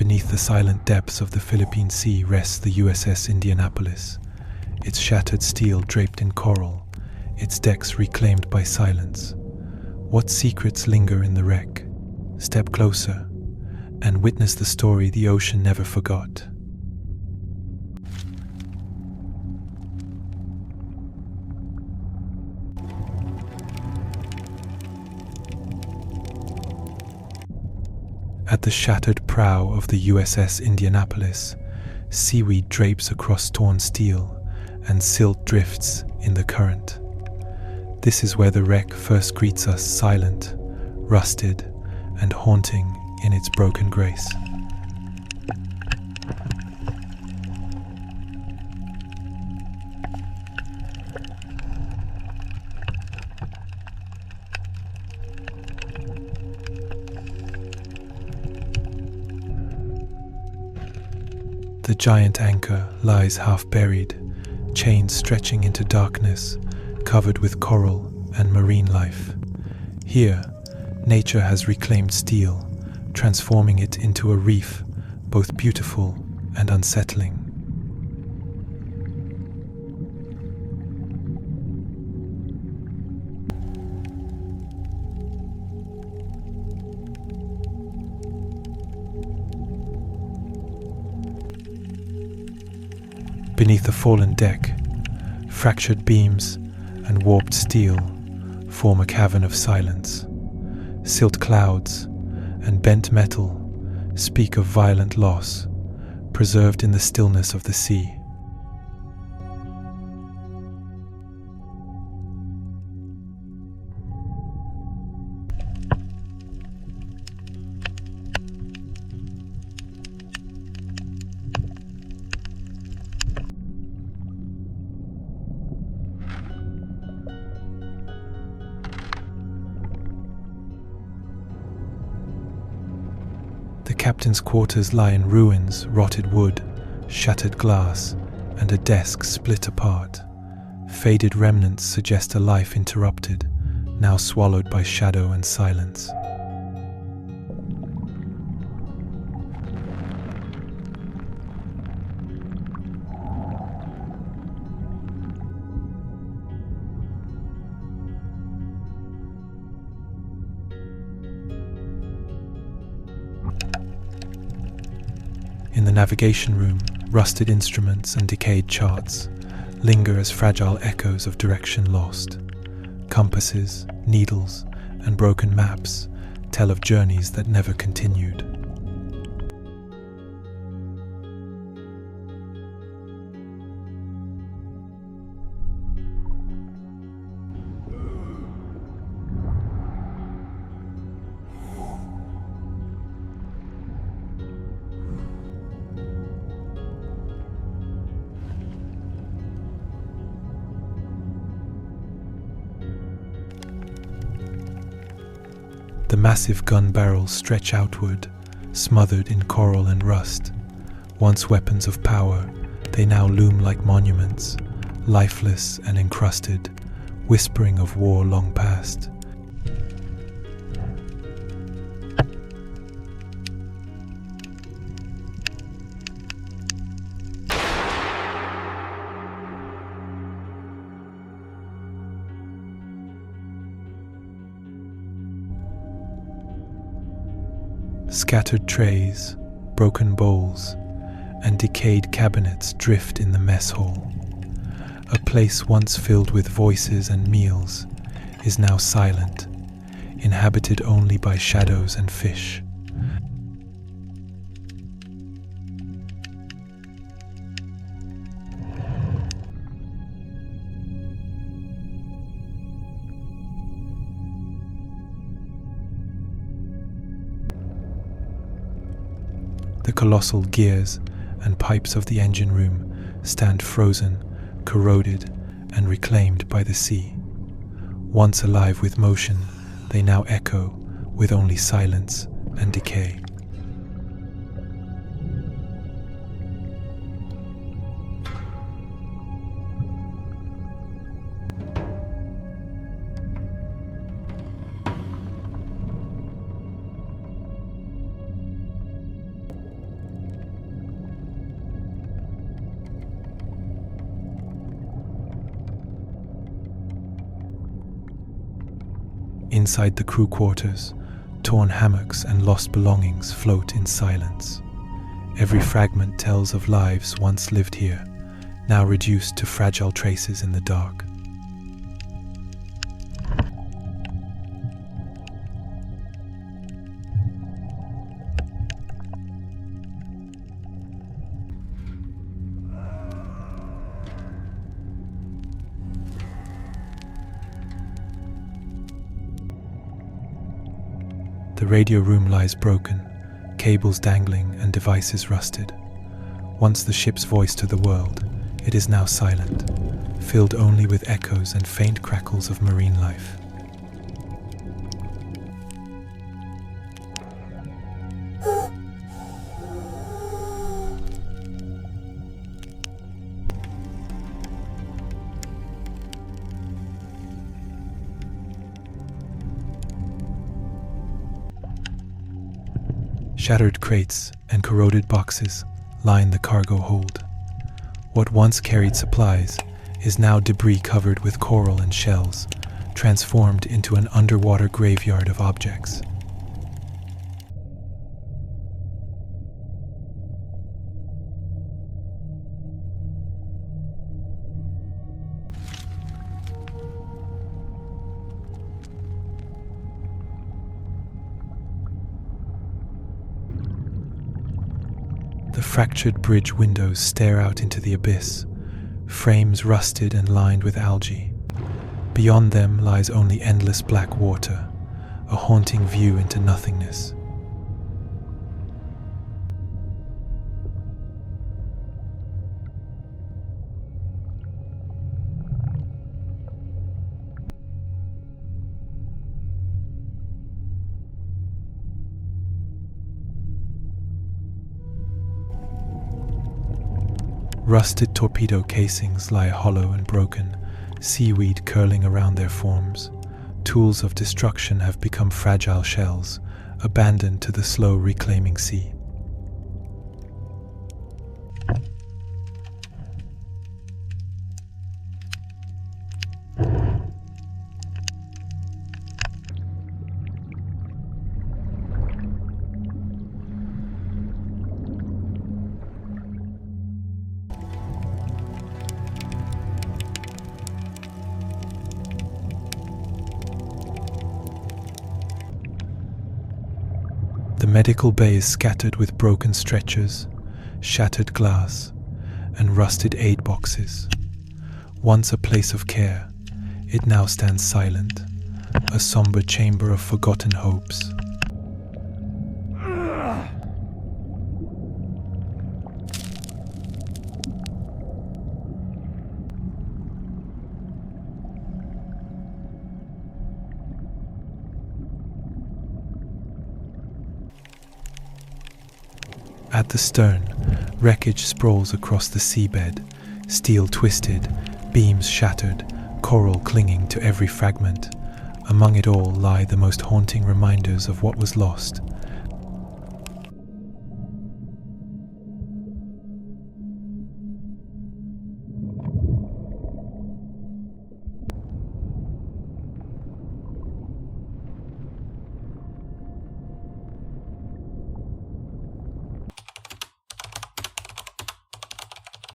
Beneath the silent depths of the Philippine Sea rests the USS Indianapolis, its shattered steel draped in coral, its decks reclaimed by silence. What secrets linger in the wreck? Step closer and witness the story the ocean never forgot. At the shattered prow of the USS Indianapolis, seaweed drapes across torn steel and silt drifts in the current. This is where the wreck first greets us, silent, rusted, and haunting in its broken grace. The giant anchor lies half buried, chains stretching into darkness, covered with coral and marine life. Here, nature has reclaimed steel, transforming it into a reef, both beautiful and unsettling. Beneath the fallen deck, fractured beams and warped steel form a cavern of silence. Silt clouds and bent metal speak of violent loss, preserved in the stillness of the sea. The captain's quarters lie in ruins, rotted wood, shattered glass, and a desk split apart. Faded remnants suggest a life interrupted, now swallowed by shadow and silence. In the navigation room, rusted instruments and decayed charts linger as fragile echoes of direction lost. Compasses, needles, and broken maps tell of journeys that never continued. The massive gun barrels stretch outward, smothered in coral and rust. Once weapons of power, they now loom like monuments, lifeless and encrusted, whispering of war long past. Scattered trays, broken bowls, and decayed cabinets drift in the mess hall. A place once filled with voices and meals is now silent, inhabited only by shadows and fish. The colossal gears and pipes of the engine room stand frozen, corroded, and reclaimed by the sea. Once alive with motion, they now echo with only silence and decay. Inside the crew quarters, torn hammocks and lost belongings float in silence. Every fragment tells of lives once lived here, now reduced to fragile traces in the dark. The radio room lies broken, cables dangling and devices rusted. Once the ship's voice to the world, it is now silent, filled only with echoes and faint crackles of marine life. Shattered crates and corroded boxes line the cargo hold. What once carried supplies is now debris covered with coral and shells, transformed into an underwater graveyard of objects. The fractured bridge windows stare out into the abyss, frames rusted and lined with algae. Beyond them lies only endless black water, a haunting view into nothingness. Rusted torpedo casings lie hollow and broken, seaweed curling around their forms. Tools of destruction have become fragile shells, abandoned to the slow reclaiming sea. The medical bay is scattered with broken stretchers, shattered glass, and rusted aid boxes. Once a place of care, it now stands silent, a somber chamber of forgotten hopes. At the stern, wreckage sprawls across the seabed, steel twisted, beams shattered, coral clinging to every fragment. Among it all lie the most haunting reminders of what was lost,